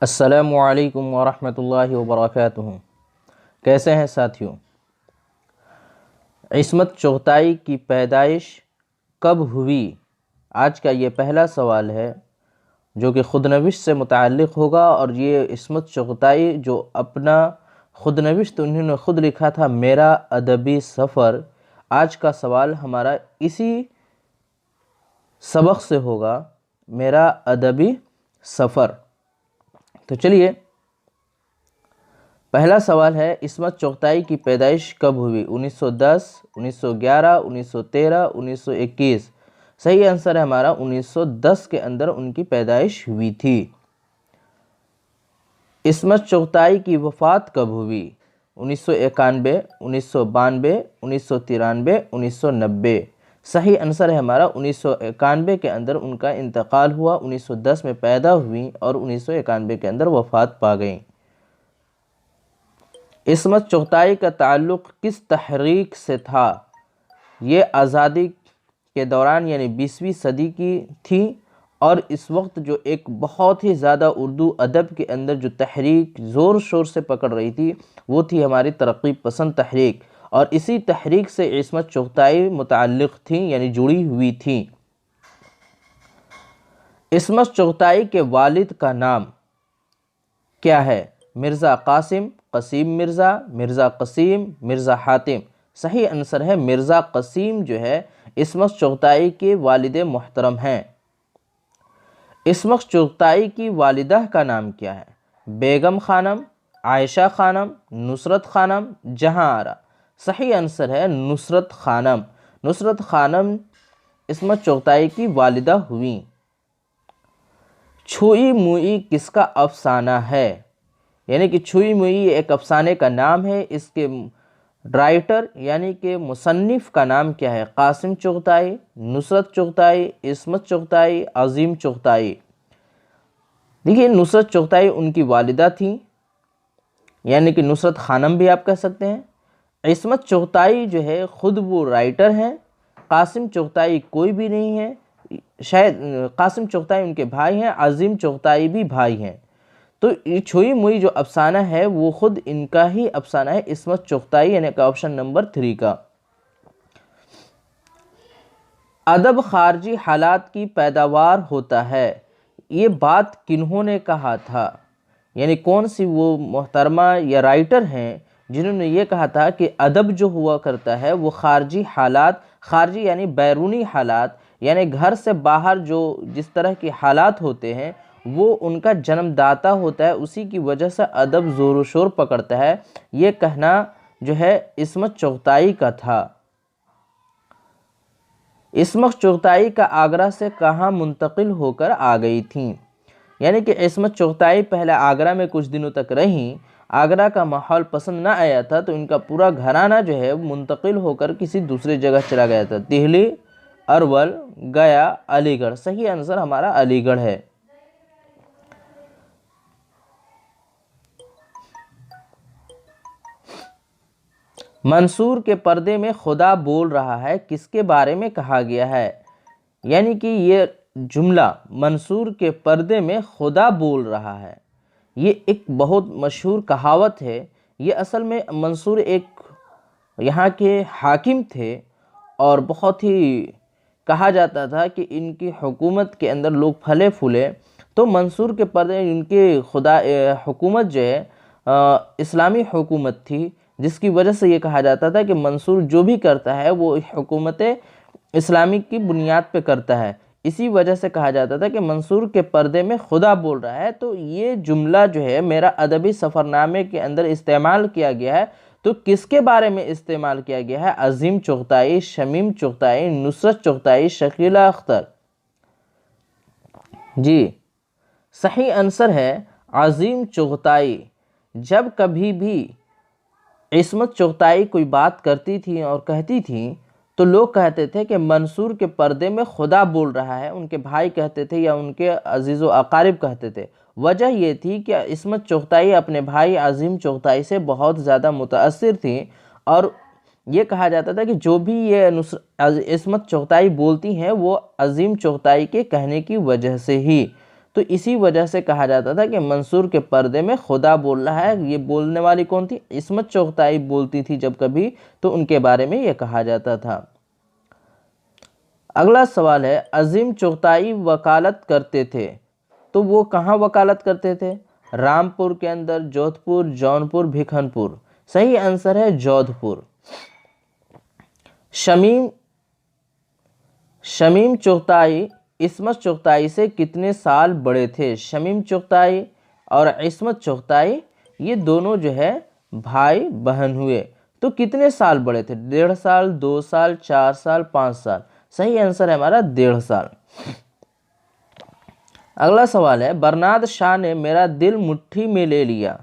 अस्सलामुअलैकुम वरहमतुल्लाहि वबरकातुहू। कैसे हैं साथियों? इस्मत चुग़ताई की पैदाइश कब हुई? आज का ये पहला सवाल है जो कि खुदनविश से मुताल्लिक़ होगा। और ये इस्मत चुग़ताई जो अपना खुदनविश तो उन्होंने ख़ुद लिखा था, मेरा अदबी सफ़र। आज का सवाल हमारा इसी सबक से होगा, मेरा अदबी सफ़र। तो चलिए, पहला सवाल है, इस्मत चुग़ताई की पैदाइश कब हुई? 1910, 1911, 1913, 1921। सही आंसर है हमारा 1910 के अंदर उनकी पैदाइश हुई थी। इस्मत चुग़ताई की वफ़ात कब हुई? 1991, 1992, 1993, 1990। सही आंसर है हमारा 1991 के अंदर उनका इंतकाल हुआ। 1910 में पैदा हुई और 1991 के अंदर वफ़ात पा गई। इस्मत चुग़ताई का ताल्लुक़ किस तहरीक से था? ये आज़ादी के दौरान यानी 20वीं सदी की थी। और इस वक्त जो एक बहुत ही ज़्यादा उर्दू अदब के अंदर जो तहरीक ज़ोर शोर से पकड़ रही थी, वो थी हमारी तरक्की पसंद तहरीक। और इसी तहरीक से इस्मत चुग़ताई मुताल्लिक़ थी यानी जुड़ी हुई थी। इस्मत चुग़ताई के वालिद का नाम क्या है? मिर्ज़ा कासिम, क़सीम मिर्ज़ा, मिर्ज़ा क़सीम, मिर्ज़ा हातिम। सही आंसर है मिर्ज़ा क़सीम जो है इस्मत चुग़ताई के वालिद मोहतरम हैं। इस्मत चुग़ताई की वालिदा का नाम क्या है? बेगम ख़ानम, आयशा ख़ानम, नुसरत ख़ानम, जहाँ आरा। सही आंसर है नुसरत ख़ानम। नुसरत ख़ानम इस्मत चुग़ताई की वालिदा हुई। छुई मुई किसका अफसाना है? यानी कि छुई मुई एक अफसाने का नाम है। इसके राइटर यानी कि मुसन्निफ़ का नाम क्या है? कासिम चुग़ताई, नुसरत चुग़ताई, इस्मत चुग़ताई, अज़ीम चुग़ताई। देखिए, नुसरत चुग़ताई उनकी वालिदा थी, यानी कि नुसरत ख़ानम भी आप कह सकते हैं। इस्मत चुग़ताई जो है ख़ुद वो राइटर हैं। कासिम चुग़ताई कोई भी नहीं है, शायद कासिम चुग़ताई उनके भाई हैं, अज़ीम चुग़ताई भी भाई हैं। तो ये छुई मुई जो अफसाना है वो ख़ुद इनका ही अफसाना है, इस्मत चुग़ताई, यानी कि ऑप्शन नंबर 3 का। अदब ख़ारजी हालात की पैदावार होता है, ये बात किन्होंने कहा था? यानी कौन सी वो मोहतरमा या राइटर हैं जिन्होंने ये कहा था कि अदब जो हुआ करता है वो ख़ारजी हालात, ख़ारजी यानी बैरूनी हालात, यानी घर से बाहर जो जिस तरह के हालात होते हैं वो उनका जन्मदाता होता है, उसी की वजह से अदब ज़ोर शोर पकड़ता है। ये कहना जो है इस्मत चुग़ताई का था। इस्मत चुग़ताई का आगरा से कहाँ मुंतकिल होकर आ गई थी? यानी कि इस्मत चुग़ताई पहले आगरा में कुछ दिनों तक रहीं। आगरा का माहौल पसंद ना आया था तो इनका पूरा घराना जो है मुंतकिल होकर किसी दूसरी जगह चला गया था। दिल्ली, अरवल, गया, अलीगढ़। सही आंसर हमारा अलीगढ़ है। मंसूर के पर्दे में खुदा बोल रहा है, किसके बारे में कहा गया है? यानी कि ये जुमला मंसूर के पर्दे में खुदा बोल रहा है, ये एक बहुत मशहूर कहावत है। ये असल में मंसूर एक यहाँ के हाकिम थे और बहुत ही कहा जाता था कि इनकी हुकूमत के अंदर लोग फले फूले। तो मंसूर के पर्दे इनके खुदा हुकूमत जो है इस्लामी हुकूमत थी, जिसकी वजह से ये कहा जाता था कि मंसूर जो भी करता है वो हुकूमत इस्लामी की बुनियाद पे करता है। इसी वजह से कहा जाता था कि मंसूर के पर्दे में खुदा बोल रहा है। तो ये जुमला जो है मेरा अदबी सफ़रनामे के अंदर इस्तेमाल किया गया है। तो किसके बारे में इस्तेमाल किया गया है? अज़ीम चुग़ताई, शमीम चुग़ताई, नुसरत चुग़ताई, शकीला अख्तर। जी, सही आंसर है अज़ीम चुग़ताई। जब कभी भी इस्मत चुग़ताई कोई बात करती थी और कहती थी तो लोग कहते थे कि मंसूर के पर्दे में खुदा बोल रहा है। उनके भाई कहते थे या उनके अजीज़ व अकारिब कहते थे। वजह ये थी कि इस्मत चुग़ताई अपने भाई अज़ीम चुग़ताई से बहुत ज़्यादा मुतासिर थी और ये कहा जाता था कि जो भी ये इस्मत चुग़ताई बोलती हैं वो अज़ीम चुग़ताई के कहने की वजह से ही। तो इसी वजह से कहा जाता था कि मंसूर के पर्दे में खुदा बोल रहा है। ये बोलने वाली कौन थी? इस्मत चुगताई बोलती थी जब कभी, तो उनके बारे में ये कहा जाता था। अगला सवाल है, अजीम चुगताई वकालत करते थे, तो वो कहाँ वकालत करते थे? रामपुर के अंदर, जोधपुर, जौनपुर, भिखनपुर। सही आंसर है जोधपुर। शमीम चुगताई इस्मत चुगताई से कितने साल बड़े थे? शमीम चुगताई और इस्मत चुगताई ये दोनों जो है भाई बहन हुए, तो कितने साल बड़े थे? 1.5 साल, 2 साल, 4 साल, 5 साल। सही आंसर है हमारा 1.5 साल। अगला सवाल है, बरनाद शाह ने मेरा दिल मुट्ठी में ले लिया।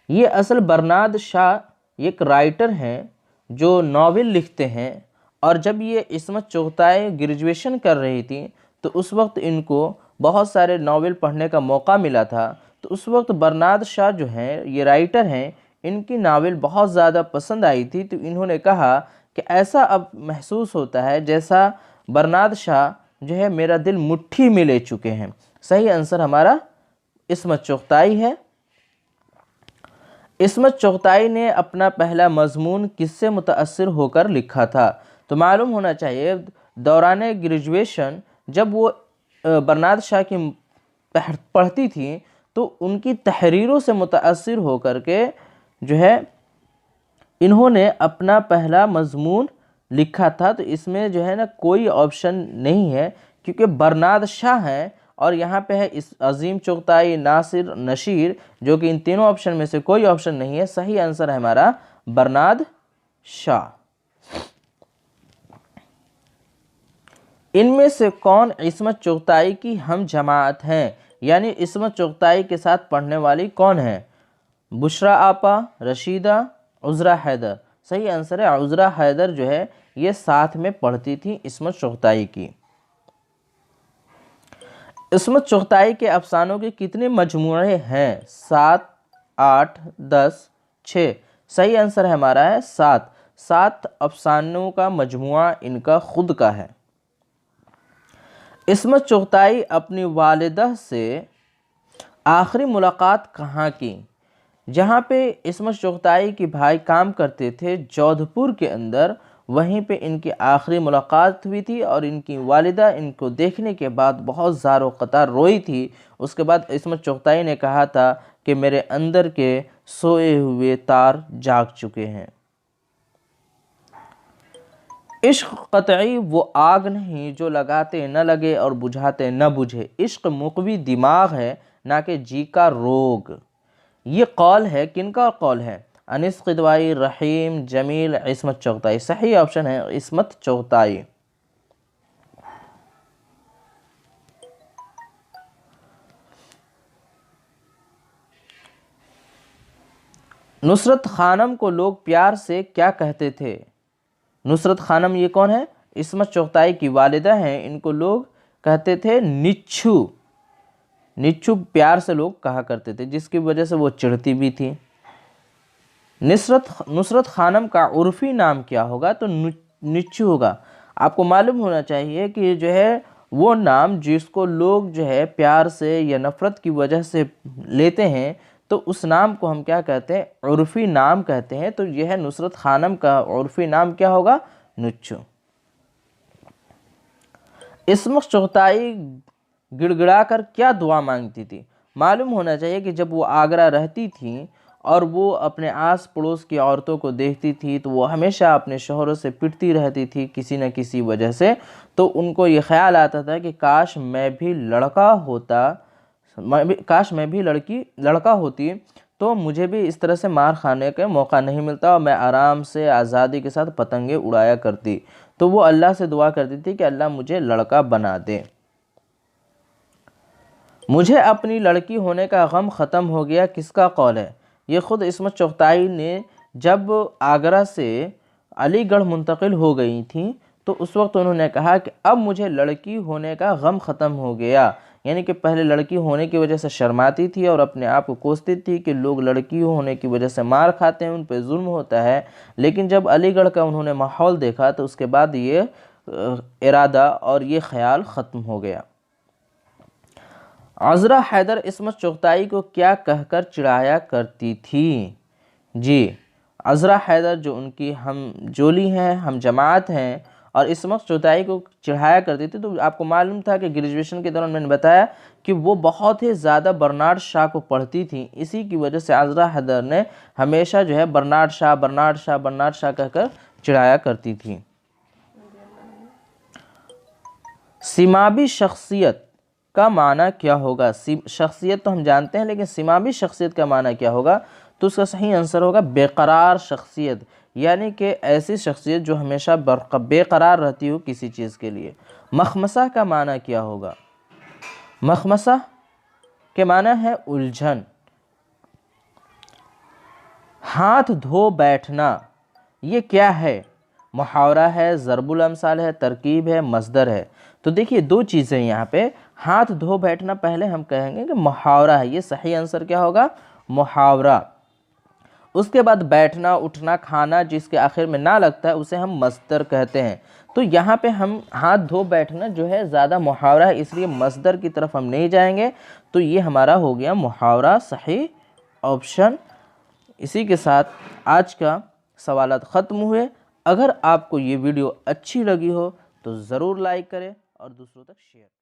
ये असल बरनाद शाह एक राइटर हैं जो नॉवेल लिखते हैं, और जब ये इस्मत चुगताई ग्रेजुएशन कर रही थी तो उस वक्त इनको बहुत सारे नॉवेल पढ़ने का मौका मिला था। तो उस वक्त बरनाद शाह जो हैं, ये राइटर हैं, इनकी नावल बहुत ज़्यादा पसंद आई थी। तो इन्होंने कहा कि ऐसा अब महसूस होता है जैसा बरनाद शाह जो है मेरा दिल मुट्ठी में ले चुके हैं। सही आंसर हमारा इस्मत चुगताई है। इस्मत चुगताई ने अपना पहला मजमून किससे मुतासिर होकर लिखा था? तो मालूम होना चाहिए दौरान ग्रेजुएशन जब वो बरनाद शाह की पढ़ती थी तो उनकी तहरीरों से मुतासिर होकर के जो है इन्होंने अपना पहला मजमून लिखा था। तो इसमें जो है ना कोई ऑप्शन नहीं है, क्योंकि बरनाद शाह हैं और यहाँ पे है इस अजीम चुगताई, नासिर, नशीर, जो कि इन तीनों ऑप्शन में से कोई ऑप्शन नहीं है। सही आंसर है हमारा बरनाद शाह। इनमें से कौन इस्मत चुगताई की हम जमात हैं? यानी इस्मत चुगताई के साथ पढ़ने वाली कौन है? बुशरा आपा, रशीदा, उज़रा हैदर। सही आंसर है उज़रा हैदर जो है ये साथ में पढ़ती थी इस्मत चुगताई की। इस्मत चुगताई के अफसानों के कितने मजमूए हैं? 7, 8, 10, 6। सही आंसर है हमारा है 7। 7 अफसानों का मजमुआ इनका खुद का है। इस्मत चुगताई अपनी वालिदा से आखिरी मुलाकात कहाँ की? जहाँ पे इस्मत चुगताई के भाई काम करते थे जोधपुर के अंदर, वहीं पे इनकी आखिरी मुलाकात हुई थी और इनकी वालिदा इनको देखने के बाद बहुत ज़ारो क़तार रोई थी। उसके बाद इस्मत चुगताई ने कहा था कि मेरे अंदर के सोए हुए तार जाग चुके हैं। इश्क क़तई वो आग नहीं जो लगाते न लगे और बुझाते न बुझे। इश्क मुक़वी दिमाग है ना कि जी का रोग। ये कौल है, किनका कौल है? अनीस क़िदवाई, रहीम, जमील, इस्मत चुगताई। सही ऑप्शन है इस्मत चुगताई। नुसरत खानम को लोग प्यार से क्या कहते थे? नुसरत खानम ये कौन है? इस्मत चुगताई की वालिदा हैं। इनको लोग कहते थे निच्छू। निच्छू प्यार से लोग कहा करते थे, जिसकी वजह से वो चिढ़ती भी थी। नुसरत खानम का उर्फी नाम क्या होगा? तो निच्छू होगा। आपको मालूम होना चाहिए कि जो है वो नाम जिसको लोग जो है प्यार से या नफ़रत की वजह से लेते हैं, तो उस नाम को हम क्या कहते हैं? उर्फी नाम कहते हैं। तो यह है नुसरत खानम का उर्फी नाम क्या होगा? निच्छू। इस्मत चुगताई गिड़गिड़ाकर क्या दुआ मांगती थी? मालूम होना चाहिए कि जब वो आगरा रहती थी और वो अपने आस पड़ोस की औरतों को देखती थी तो वो हमेशा अपने शौहरों से पिटती रहती थी किसी न किसी वजह से। तो उनको ये ख्याल आता था कि काश मैं भी लड़का होता, काश मैं भी लड़का होती तो मुझे भी इस तरह से मार खाने का मौका नहीं मिलता और मैं आराम से आज़ादी के साथ पतंगे उड़ाया करती। तो वो अल्लाह से दुआ करती थी कि अल्लाह मुझे लड़का बना दे। मुझे अपनी लड़की होने का गम ख़त्म हो गया, किसका कौल है? ये ख़ुद इस्मत चुगताई ने जब आगरा से अलीगढ़ मुंतकिल हो गई थी तो उस वक्त उन्होंने कहा कि अब मुझे लड़की होने का गम ख़त्म हो गया। यानी कि पहले लड़की होने की वजह से शर्माती थी और अपने आप को कोसती थी कि लोग लड़की होने की वजह से मार खाते हैं, उन पर जुल्म होता है। लेकिन जब अलीगढ़ का उन्होंने माहौल देखा तो उसके बाद ये इरादा और ये ख्याल ख़त्म हो गया। अज़रा हैदर इस्मत चुग़ताई को क्या कहकर चिढ़ाया करती थी? जी, अज़रा हैदर जो उनकी हम जोली हैं, हम जमात हैं, और इस्मत चुग़ताई को चिढ़ाया करती थी। तो आपको मालूम था कि ग्रेजुएशन के दौरान मैंने बताया कि वो बहुत ही ज़्यादा बर्नार्ड शाह को पढ़ती थी। इसी की वजह से अज़रा हैदर ने हमेशा जो है Bernard Shaw Bernard Shaw Bernard Shaw कहकर चिढ़ाया करती थी। सिमाबी शख्सियत का माना क्या होगा? शख्सियत तो हम जानते हैं, लेकिन सिमाबी शख्सियत का माना क्या होगा? तो उसका सही आंसर होगा बेकरार शख्सियत, यानी कि ऐसी शख्सियत जो हमेशा बेकरार रहती हो किसी चीज़ के लिए। मखमसा का माना क्या होगा? मखमसा के माना है उलझन। हाथ धो बैठना ये क्या है? मुहावरा है, ज़रबुल अमसाल है, तरकीब है, मस्दर है। तो देखिए दो चीज़ें यहाँ पे। हाथ धो बैठना पहले हम कहेंगे कि मुहावरा है, ये सही आंसर क्या होगा? मुहावरा। उसके बाद बैठना, उठना, खाना जिसके आखिर में ना लगता है उसे हम मस्दर कहते हैं। तो यहाँ पे हम हाथ धो बैठना जो है ज़्यादा मुहावरा है, इसलिए मस्दर की तरफ हम नहीं जाएंगे। तो ये हमारा हो गया मुहावरा, सही ऑप्शन। इसी के साथ आज का सवालात ख़त्म हुए। अगर आपको ये वीडियो अच्छी लगी हो तो ज़रूर लाइक करें और दूसरों तक शेयर करें।